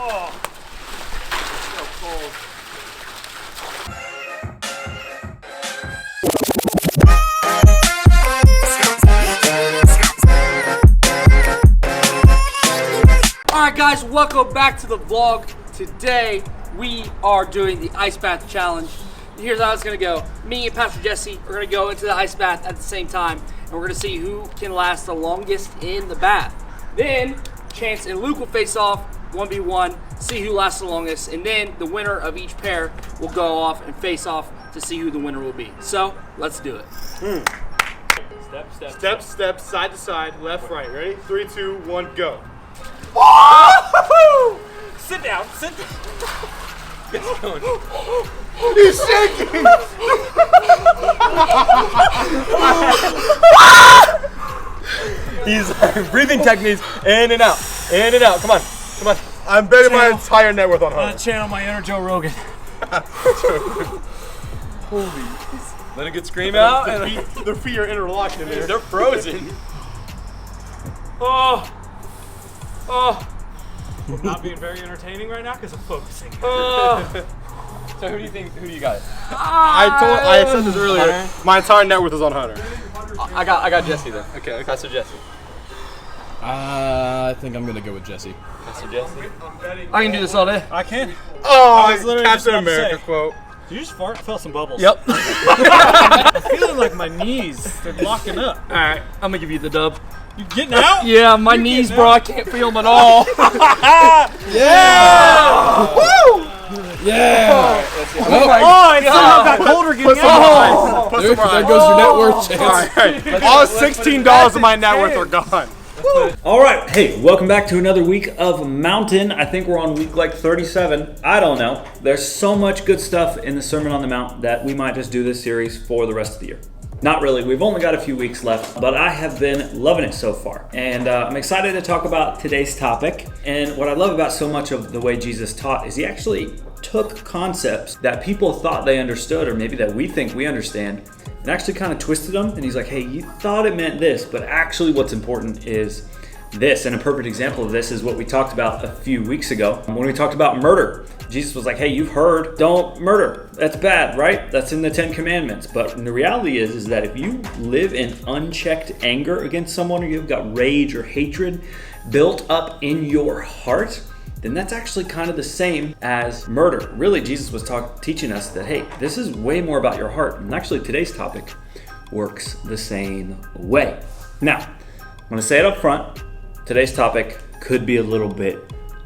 Oh, so cold. Alright guys, welcome back to the vlog. Today we are doing the ice bath challenge. Here's how it's gonna go. Me and Pastor Jesse are gonna go into the ice bath at the same time, and we're gonna see who can last the longest in the bath. Then Chance and Luke will face off 1v1, see who lasts the longest, and then the winner of each pair will go off and face off to see who the winner will be. So let's do it. Step, side to side, left, right. Ready? 3, 2, 1, go. Sit down. It's going. He's shaking! He's breathing techniques in and out, in and out. Come on. I'm betting my entire net worth on her. Channel my inner Joe Rogan. Holy. Let it get scream out. Their feet are interlocked in there. They're frozen. Oh. Not being very entertaining right now because I'm focusing. So who do you got? I said this earlier. Hunter? My entire net worth is on Hunter. I got Jesse then. Okay. Pastor Jesse. I think I'm gonna go with Jesse. Pastor Jesse. I can do this all day. I can. Oh, I was literally just Captain about to America say. quote. Did you just fart? Felt some bubbles. Yep. I'm feeling like my knees, they're locking up. Alright, I'm gonna give you the dub. You getting out? Yeah, my You're knees, getting bro. out. I can't feel them at all. Yeah! Woo! Yeah! Oh, it somehow got colder getting out. Put There some more goes your net ice. worth, Chance. Alright. All $16 of my net worth are gone. All right, hey, welcome back to another week of Mountain. I think we're on week like 37. I don't know. There's so much good stuff in the Sermon on the Mount that we might just do this series for the rest of the year. Not really. We've only got a few weeks left, but I have been loving it so far. And I'm excited to talk about today's topic. And what I love about so much of the way Jesus taught is he actually took concepts that people thought they understood, or maybe that we think we understand, and actually kind of twisted them. And he's like, hey, you thought it meant this, but actually what's important is this. And a perfect example of this is what we talked about a few weeks ago when we talked about murder. Jesus was like, hey, you've heard, don't murder. That's bad, right? That's in the 10 Commandments. But the reality is that if you live in unchecked anger against someone, or you've got rage or hatred built up in your heart, then that's actually kind of the same as murder. Really, Jesus was teaching us that, hey, this is way more about your heart. And actually, today's topic works the same way. Now, I'm going to say it up front. Today's topic could be a little bit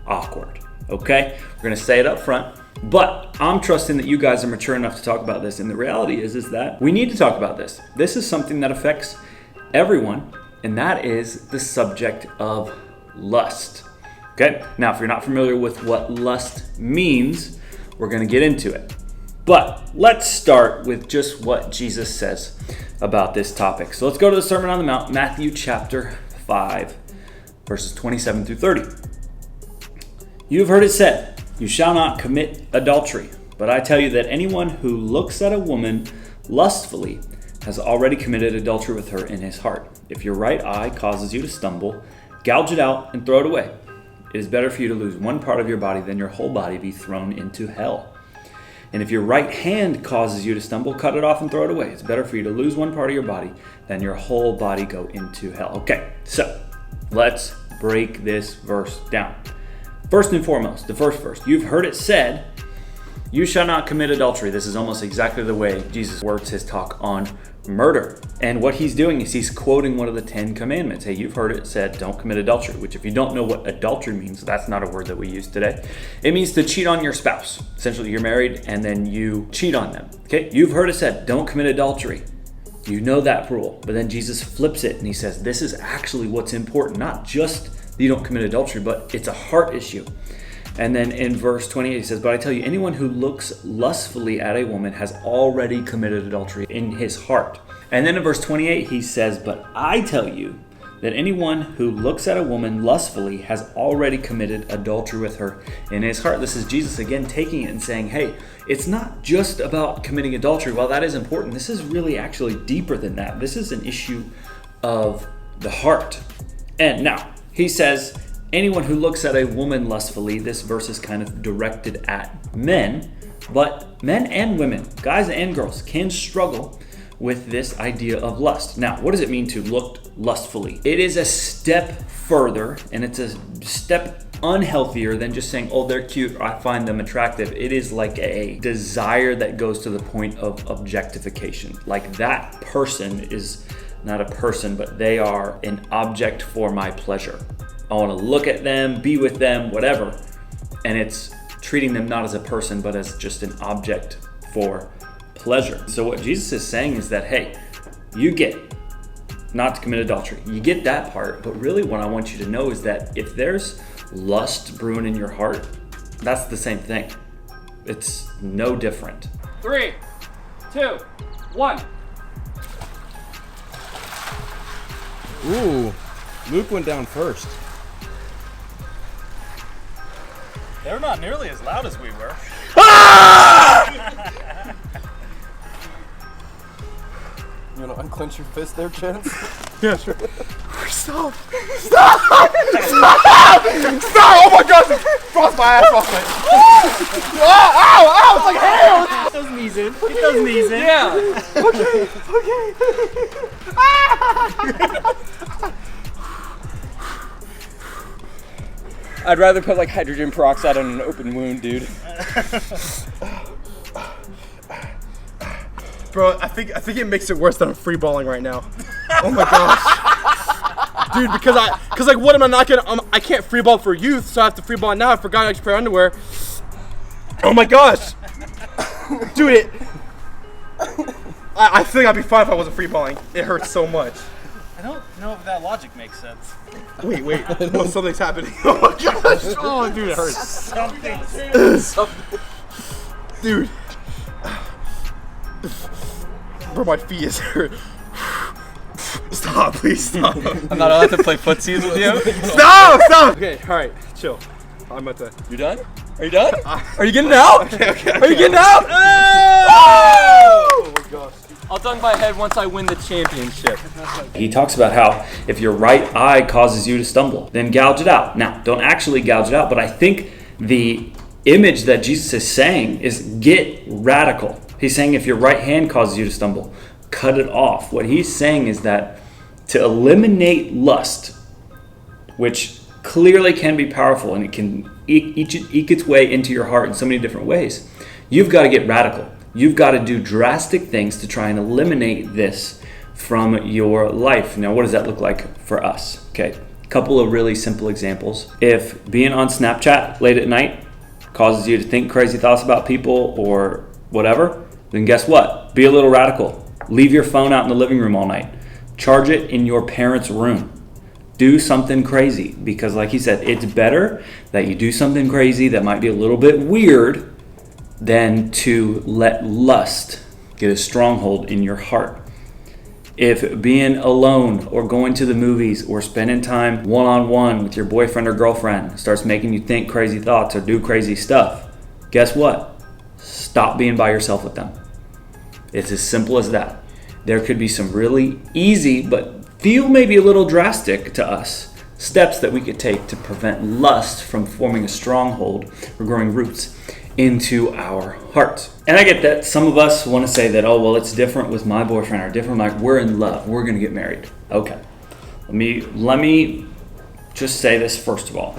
awkward, okay? We're going to say it up front, but I'm trusting that you guys are mature enough to talk about this. And the reality is that we need to talk about this. This is something that affects everyone, and that is the subject of lust. Okay, now if you're not familiar with what lust means, we're going to get into it. But let's start with just what Jesus says about this topic. So let's go to the Sermon on the Mount, Matthew chapter 5, verses 27 through 30. You have heard it said, you shall not commit adultery. But I tell you that anyone who looks at a woman lustfully has already committed adultery with her in his heart. If your right eye causes you to stumble, gouge it out and throw it away. It is better for you to lose one part of your body than your whole body be thrown into hell. And if your right hand causes you to stumble, cut it off and throw it away. It's better for you to lose one part of your body than your whole body go into hell. Okay, so let's break this verse down. First and foremost, the first verse. You've heard it said, you shall not commit adultery. This is almost exactly the way Jesus works his talk on murder. And what he's doing is he's quoting one of the 10 Commandments. Hey, you've heard it said, don't commit adultery, which if you don't know what adultery means, that's not a word that we use today. It means to cheat on your spouse. Essentially, you're married and then you cheat on them. Okay, you've heard it said, don't commit adultery. You know that rule. But then Jesus flips it and he says, this is actually what's important. Not just that you don't commit adultery, but it's a heart issue. And then in verse 28, he says, but I tell you, anyone who looks lustfully at a woman has already committed adultery in his heart. And then in verse 28, he says, but I tell you that anyone who looks at a woman lustfully has already committed adultery with her in his heart. This is Jesus again taking it and saying, hey, it's not just about committing adultery. While that is important, this is really actually deeper than that. This is an issue of the heart. And now, he says, anyone who looks at a woman lustfully, this verse is kind of directed at men, but men and women, guys and girls, can struggle with this idea of lust. Now, what does it mean to look lustfully? It is a step further, and it's a step unhealthier than just saying, oh, they're cute, or I find them attractive. It is like a desire that goes to the point of objectification. Like that person is not a person, but they are an object for my pleasure. I want to look at them, be with them, whatever. And it's treating them not as a person, but as just an object for pleasure. So what Jesus is saying is that, hey, you get not to commit adultery. You get that part, but really what I want you to know is that if there's lust brewing in your heart, that's the same thing. It's no different. 3, 2, 1. Ooh, Luke went down first. They're not nearly as loud as we were. You want to unclench your fist there, Chance? Yeah, sure. Stop! Stop! Stop! Stop! Oh my gosh! Frost my ass off it. Ow! Ow! Ow! It's like hell! Get those knees in. Get those knees in. Yeah. I'd rather put like hydrogen peroxide on an open wound, dude. Bro, I think it makes it worse that I'm free balling right now. Oh my gosh. Dude, because like what am I not gonna I can't free ball for youth, so I have to free ball now. I forgot I just pair of underwear. Oh my gosh. Dude, I feel like I'd be fine if I wasn't free balling. It hurts so much. I don't know if that logic makes sense. Wait. No, something's happening. Oh my gosh. Oh dude, it hurts. Something. Dude. Bro, my feet is hurt. Stop, please stop. I'm not allowed to play footsies with you. Stop! Okay, alright, chill. I'm at the. You done? Are you done? Are you getting out? Okay. Are you getting out? Oh my gosh. I'll dunk my head once I win the championship. He talks about how if your right eye causes you to stumble, then gouge it out. Now, don't actually gouge it out, but I think the image that Jesus is saying is get radical. He's saying if your right hand causes you to stumble, cut it off. What he's saying is that to eliminate lust, which clearly can be powerful and it can eke its way into your heart in so many different ways, you've got to get radical. You've got to do drastic things to try and eliminate this from your life. Now, what does that look like for us? Okay, a couple of really simple examples. If being on Snapchat late at night causes you to think crazy thoughts about people or whatever, then guess what? Be a little radical. Leave your phone out in the living room all night. Charge it in your parents' room. Do something crazy, because like he said, it's better that you do something crazy that might be a little bit weird than to let lust get a stronghold in your heart. If being alone or going to the movies or spending time one-on-one with your boyfriend or girlfriend starts making you think crazy thoughts or do crazy stuff, guess what? Stop being by yourself with them. It's as simple as that. There could be some really easy, but feel maybe a little drastic to us, steps that we could take to prevent lust from forming a stronghold or growing roots into our hearts. And I get that some of us want to say that, oh, well, it's different with my boyfriend or different, like we're in love, we're going to get married. Okay. Let me just say this first of all.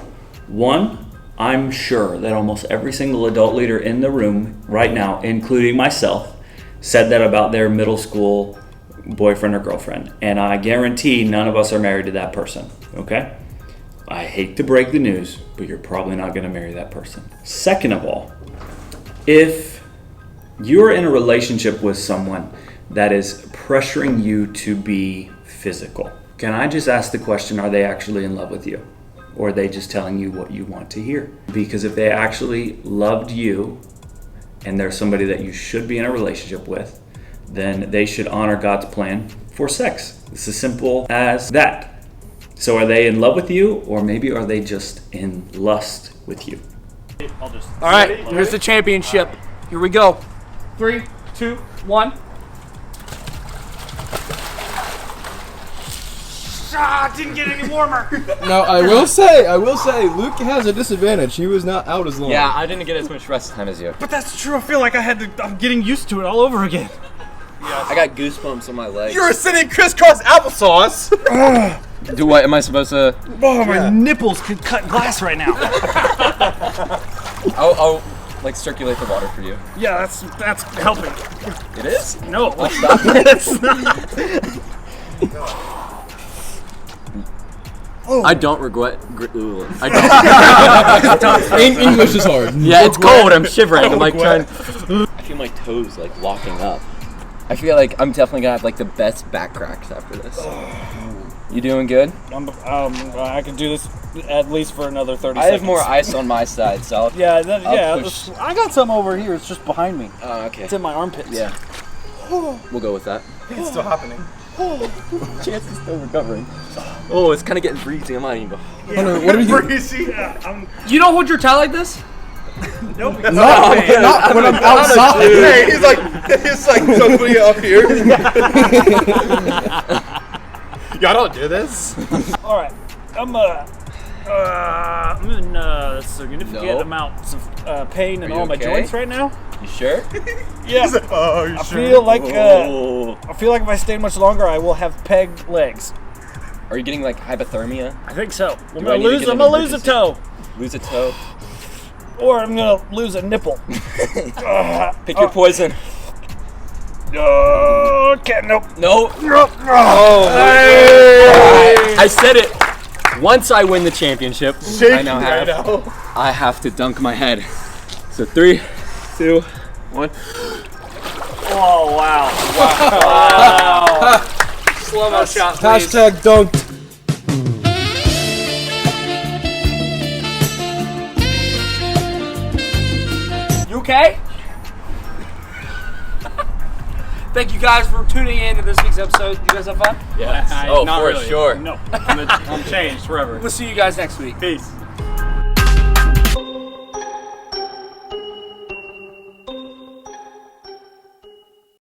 One, I'm sure that almost every single adult leader in the room right now, including myself, said that about their middle school boyfriend or girlfriend. And I guarantee none of us are married to that person, okay? I hate to break the news, but you're probably not going to marry that person. Second of all, if you're in a relationship with someone that is pressuring you to be physical, can I just ask the question, are they actually in love with you? Or are they just telling you what you want to hear? Because if they actually loved you and they're somebody that you should be in a relationship with, then they should honor God's plan for sex. It's as simple as that. So are they in love with you, or maybe are they just in lust with you? All right, here's the championship. Here we go. 3, 2, 1. Didn't get any warmer. Now I will say, Luke has a disadvantage. He was not out as long. Yeah, I didn't get as much rest time as you. But that's true. I feel like I'm getting used to it all over again. I got goosebumps on my legs. You're sitting crisscross applesauce. Do what? Am I supposed to? Oh, my nipples could cut glass right now. I'll like circulate the water for you. Yeah, that's helping. It is? No. It's not. I don't regret. I don't. English is hard. Yeah, it's cold. I'm shivering. I'm like trying. I feel my toes like locking up. I feel like I'm definitely gonna have like the best back cracks after this. You doing good? I can do this at least for another 30 I seconds. have more ice on my side, so I'll, Yeah, push. I got some over here. It's just behind me. Oh, okay. It's in my armpits. Yeah. We'll go with that. It's still happening. Chance is still recovering. Oh, it's kind of getting breezy. I might even go. Hunter, what are you? Breezy. You don't hold your tie like this? Nope. Not when I'm outside. Hey, he's like so putting it up here. Y'all don't do this. All right. I'm in significant No. amounts of pain in Are you all my okay? joints right now. You sure? Yeah. Oh, you I sure? feel like Oh. if I stay much longer, I will have peg legs. Are you getting like hypothermia? I think so. I'm Do I need to get gonna an lose a emergency? toe, Lose a toe? or I'm gonna lose a nipple. Pick your poison. Okay, nope. No. Oh, I said it. Once I win the championship, I now have. now. I have to dunk my head. So 3, 2, 1. Oh wow. Slow-mo shot, please. Hashtag dunked. You okay? Thank you guys for tuning in to this week's episode. You guys have fun? Yes. Not Oh, for really. sure. No. I'm changed forever. We'll see you guys next week. Peace.